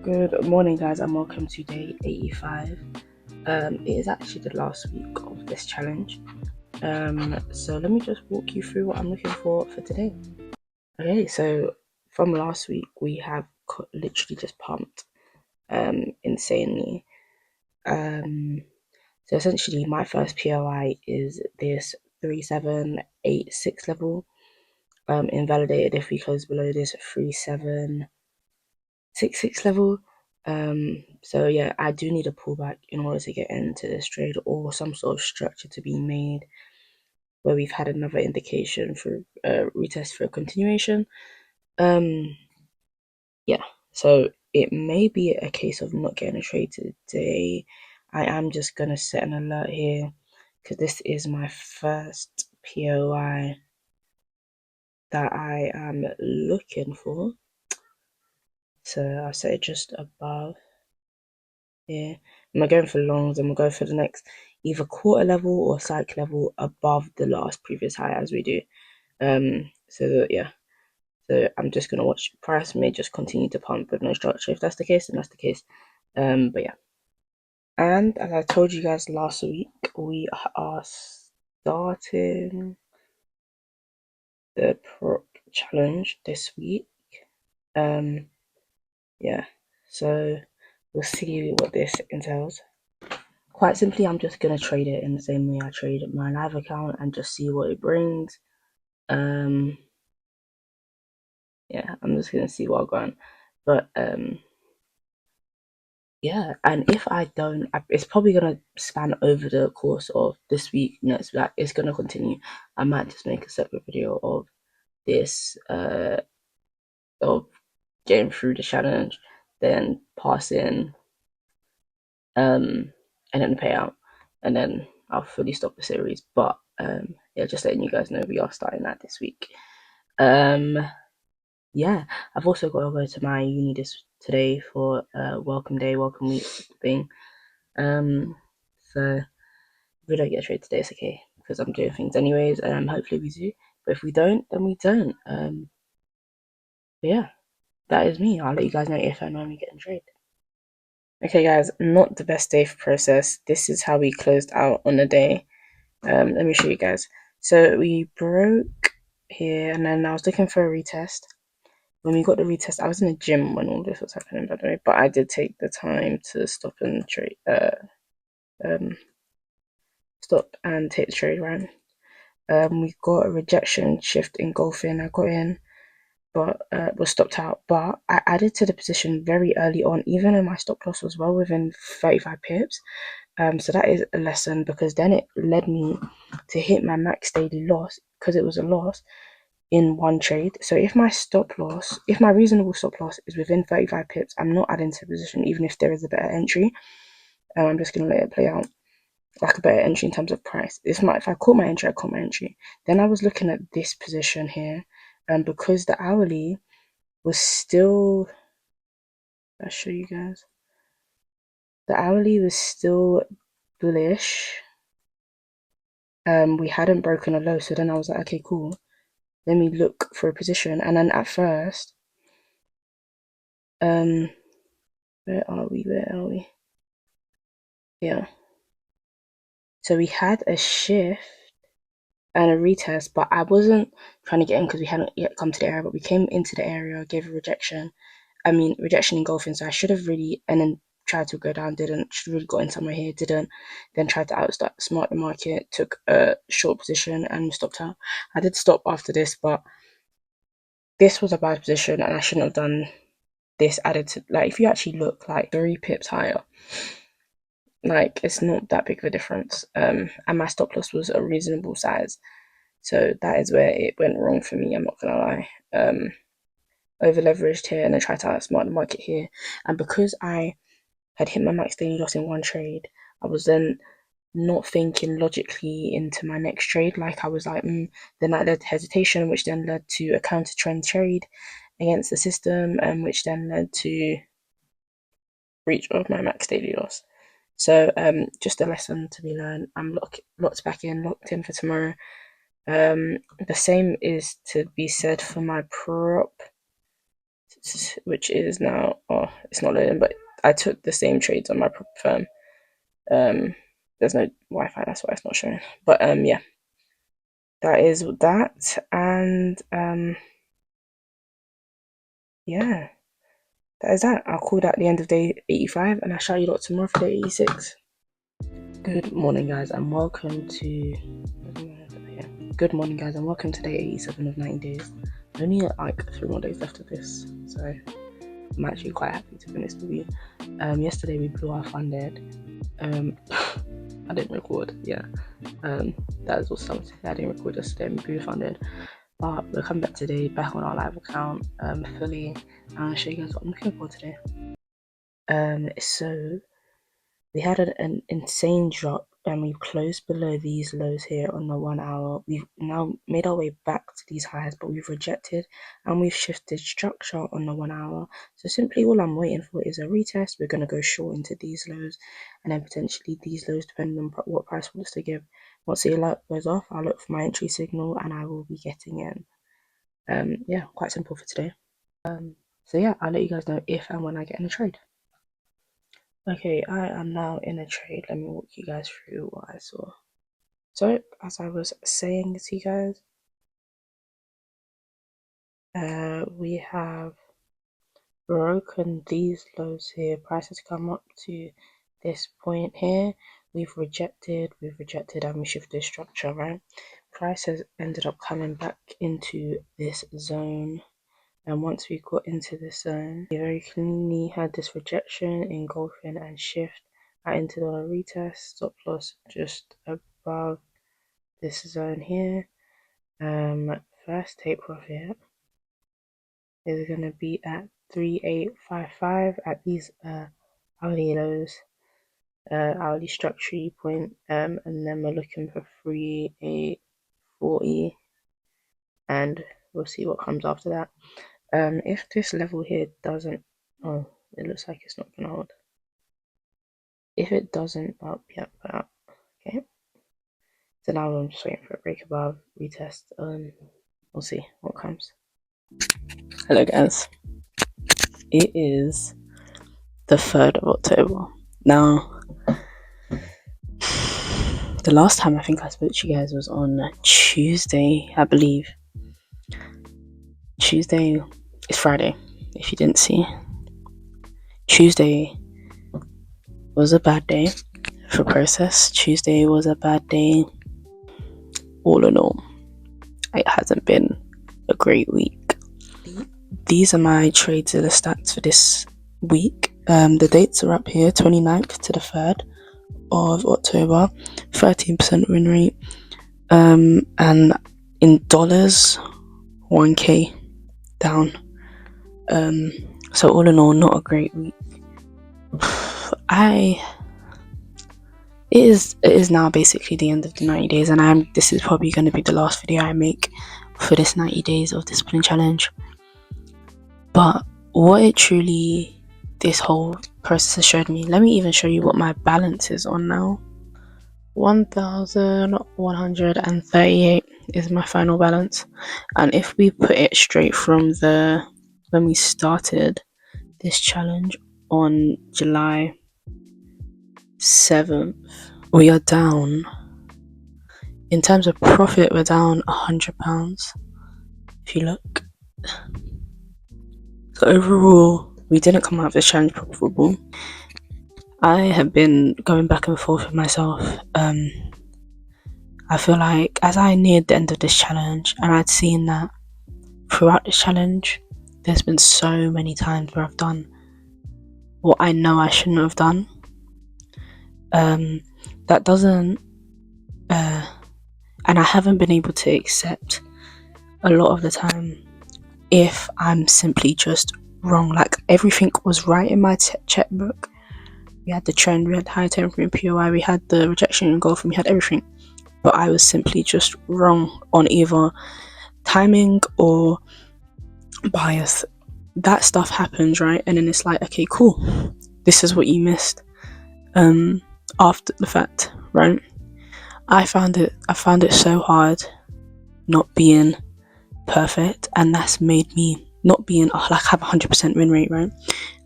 Good morning, guys, and welcome to day 85. It is actually the last week of this challenge. So let me just walk you through what I'm looking for today. Okay, so from last week, we have literally just pumped insanely. So essentially, my first POI is this 3786 level. Invalidated if we close below this 3766 level. So yeah, I do need a pullback in order to get into this trade, or some sort of structure to be made where we've had another indication for retest for a continuation. Um, yeah, so it may be a case of not getting a trade today. I am just gonna set an alert here because this is my first POI that I am looking for. So I'll set it just above. Yeah, am I going for longs? And we'll go for the next either quarter level or cycle level above the last previous high as we do. Yeah. So I'm just gonna watch price may just continue to pump with no structure. If that's the case, then that's the case. But yeah. And as I told you guys last week, we are starting the prop challenge this week. Yeah. So we'll see what this entails. Quite simply, I'm just gonna trade it in the same way I trade my live account and just see what it brings. Yeah, I'm just gonna see what I'm going. But yeah, and if I don't, it's probably gonna span over the course of this week, next week. Like, it's gonna continue. I might just make a separate video of this, of getting through the challenge, then passing, and then the payout, and then I'll fully stop the series. But yeah, just letting you guys know we are starting that this week. Um, yeah, I've also got to go to my uni today for welcome day, welcome week thing. So if we don't get a trade today, it's okay because I'm doing things anyways. Hopefully we do. But if we don't, then we don't. But yeah, that is me. I'll let you guys know if and when we get in trade. Okay, guys, not the best day for process. This is how we closed out on the day. Let me show you guys. So we broke here, and then I was looking for a retest. When we got the retest, I was in the gym when all this was happening, by the way. But I did take the time to stop and trade, um, stop and take the trade, right? We got a rejection shift engulfing. I got in, but was stopped out. But I added to the position very early on, even though my stop loss was well within 35 pips. So that is a lesson because then it led me to hit my max daily loss because it was a loss in one trade. So if my stop loss, if my reasonable stop loss is within 35 pips, I'm not adding to the position even if there is a better entry. I'm just gonna let it play out like a better entry in terms of price. If I caught my entry, I caught my entry. Then I was looking at this position here, and because the hourly was still, I'll show you guys. The hourly was still bullish. We hadn't broken a low, so then I was like, okay, cool. Let me look for a position. And then at first, um, where are we? Where are we? Yeah. So we had a shift and a retest, but I wasn't trying to get in because we hadn't yet come to the area, but we came into the area, gave a rejection. Rejection engulfing. So I should have really, and then tried to go down, didn't. Should have really got in somewhere here, didn't. Then tried to outsmart the market, took a short position and stopped out. I did stop after this, but this was a bad position and I shouldn't have done this added to, like, if you actually look like 3 pips higher, like it's not that big of a difference. And my stop loss was a reasonable size. So that is where it went wrong for me, I'm not gonna lie. Over leveraged here and then tried to outsmart the market here. And because I had hit my max daily loss in one trade, I was then not thinking logically into my next trade. Like I was like, then that led to hesitation, which then led to a counter trend trade against the system, and which then led to breach of my max daily loss. So just a lesson to be learned. I'm locked back in, locked in for tomorrow. The same is to be said for my prop which is now, oh, it's not loading, but I took the same trades on my firm. There's no Wi-Fi, that's why it's not showing. But yeah, that is that, and yeah, that is that. I'll call that the end of day 85, and I'll shout you lot tomorrow for day 86. Good morning, guys, and welcome to. Good morning, guys, and welcome to day 87 of 90 days. Only like 3 more days left of this, so I'm actually quite happy to finish the review. Yesterday we blew our funded. I didn't record, yeah. That is also something I didn't record yesterday. We blew funded, but we're coming back today, back on our live account, fully. I'll show you guys what I'm looking for today. So we had an insane drop, and we closed below these lows here on the 1 hour. We've now made our way back to these highs, but we've rejected and we've shifted structure on the 1 hour. So simply all I'm waiting for is a retest. We're going to go short into these lows, and then potentially these lows, depending on what price wants to give. Once the alert goes off, I'll look for my entry signal and I will be getting in. Yeah, quite simple for today. So yeah, I'll let you guys know if and when I get in a trade. Okay, I am now in a trade. Let me walk you guys through what I saw. So, as I was saying to you guys, we have broken these lows here. Prices come up to this point here. We've rejected, and we shifted structure, right? Price has ended up coming back into this zone. And once we got into this zone, we very cleanly had this rejection, engulfing, and shift. I entered on a retest, stop loss just above this zone here. First take profit is going to be at 3855 at these hourly lows, hourly structure point, and then we're looking for 3840, and we'll see what comes after that. If this level here doesn't, oh, it looks like it's not gonna hold. If it doesn't, okay. So now I'm just waiting for a break above, retest, we'll see what comes. Hello guys, it is the 3rd of October. Now, the last time I think I spoke to you guys was on Tuesday, I believe. Tuesday is Friday, if you didn't see. Tuesday was a bad day for process. Tuesday was a bad day. All in all, it hasn't been a great week. These are my trades of the stats for this week. The dates are up here, 29th to the 3rd of October, 13% win rate, and in dollars, 1k down. So all in all, not a great week. It is now basically the end of the 90 days, and this is probably going to be the last video I make for this 90 days of discipline challenge. But what this whole process has showed me, let me even show you what my balance is on now. 1,138 is my final balance, and if we put it straight from when we started this challenge on July 7th, we are down, in terms of profit, we're down £100 if you look. So overall, we didn't come out of this challenge profitable. I have been going back and forth with myself. I feel like as I neared the end of this challenge, and I'd seen that throughout this challenge, there's been so many times where I've done what I know I shouldn't have done. That doesn't, and I haven't been able to accept a lot of the time if I'm simply just wrong. Like, everything was right in my checkbook. We had the trend, we had the high time frame POI, we had the rejection engulfing, we had everything, but I was simply just wrong on either timing or bias. That stuff happens, right? And then it's like, okay, cool, this is what you missed after the fact, right? I found it so hard not being perfect, and that's made me not being like have 100% win rate, right?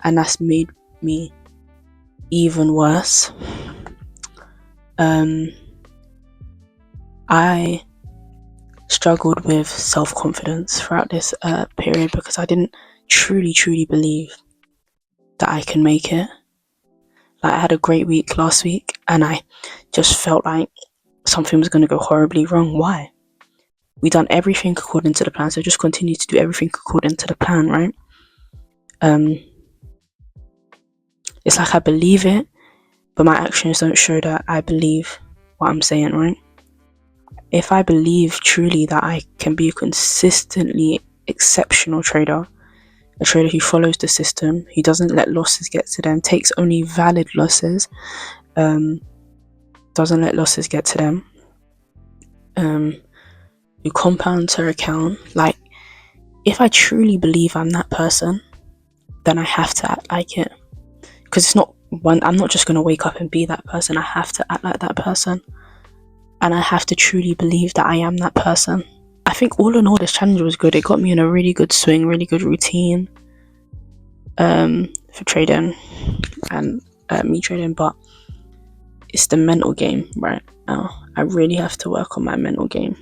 And that's made me even worse. I struggled with self-confidence throughout this period because I didn't truly believe that I can make it. Like, I had a great week last week and I just felt like something was going to go horribly wrong. Why? We done everything according to the plan, so just continue to do everything according to the plan, right? It's like I believe it, but my actions don't show that I believe what I'm saying, right? If I believe truly that I can be a consistently exceptional trader, a trader who follows the system, who doesn't let losses get to them, takes only valid losses, doesn't let losses get to them, who compounds her account, like, if I truly believe I'm that person, then I have to act like it. Because it's not one, I'm not just going to wake up and be that person. I have to act like that person. And I have to truly believe that I am that person. I think all in all, this challenge was good. It got me in a really good swing, really good routine for trading and me trading. But it's the mental game right now. I really have to work on my mental game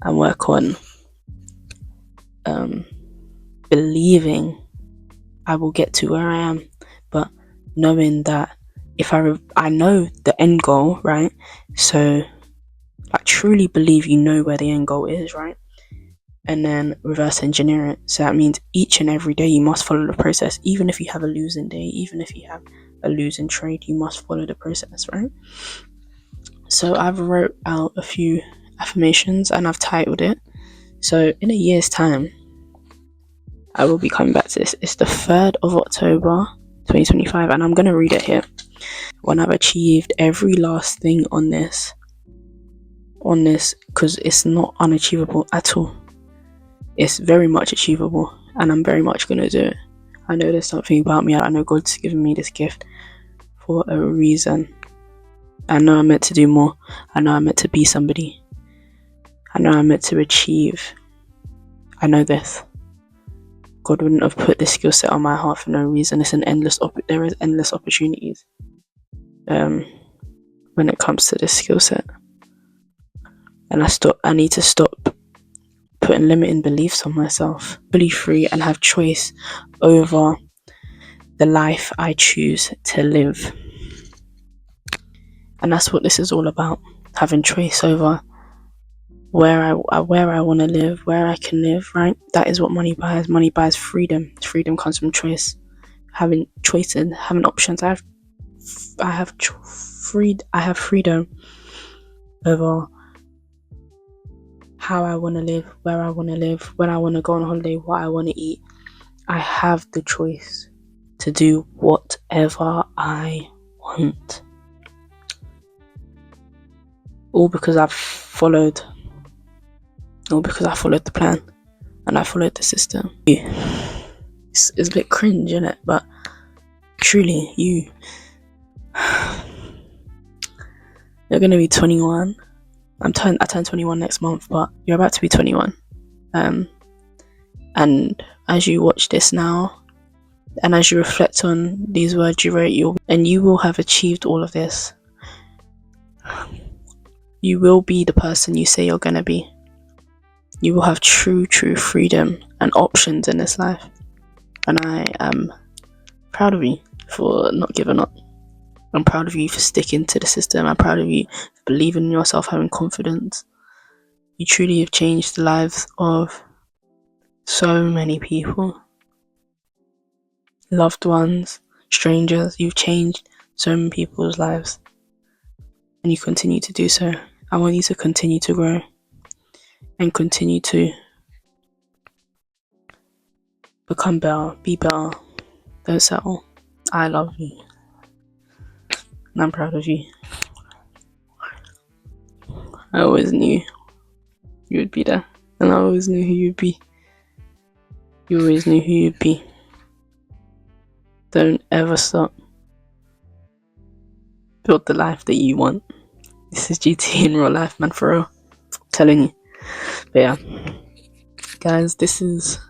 and work on believing I will get to where I am, but knowing that if I know the end goal, right? So like truly believe you know where the end goal is, right? And then reverse engineer it. So that means each and every day you must follow the process. Even if you have a losing day, even if you have a losing trade, you must follow the process, right? So I've wrote out a few affirmations and I've titled it. So in a year's time, I will be coming back to this. It's the 3rd of October 2025 and I'm going to read it here. When I've achieved every last thing on this, because it's not unachievable at all. It's very much achievable and I'm very much going to do it. I know there's something about me. I know God's given me this gift for a reason. I know I'm meant to do more. I know I'm meant to be somebody. I know I'm meant to achieve. I know this. God wouldn't have put this skill set on my heart for no reason. It's there is endless opportunities when it comes to this skill set. And I need to stop putting limiting beliefs on myself. Fully free and have choice over the life I choose to live. And that's what this is all about. Having choice over where I want to live, where I can live, right? That is what money buys. Money buys freedom. Freedom comes from choice. Having choices, having options. I have freedom over how I want to live, where I want to live, when I want to go on holiday, what I want to eat. I have the choice to do whatever I want. All because I followed the plan and I followed the system. It's a bit cringe, isn't it? But truly, you're going to be 21. I turn 21 next month, but you're about to be 21. And as you watch this now, and as you reflect on these words you wrote, you will have achieved all of this. You will be the person you say you're going to be. You will have true freedom and options in this life. And I am proud of you for not giving up. I'm proud of you for sticking to the system. I'm proud of you for believing in yourself, having confidence. You truly have changed the lives of so many people. Loved ones, strangers. You've changed so many people's lives. And you continue to do so. I want you to continue to grow. And continue to become better, be better. Don't settle. I love you. And I'm proud of you. I always knew you would be there. And I always knew who you'd be. You always knew who you'd be. Don't ever stop. Build the life that you want. This is GT in real life, man, for real. I'm telling you. But yeah. Guys, this is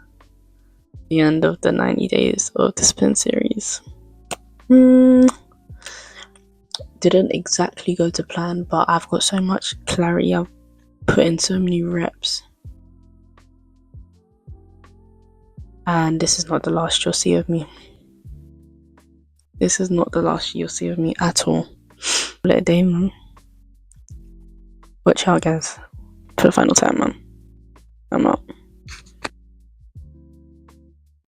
the end of the 90 days of the spin series. Didn't exactly go to plan, but I've got so much clarity. I've put in so many reps, and this is not the last you'll see of me. This is not the last you'll see of me at all. Let it day, man. Watch out, guys, for the final time, man. I'm out.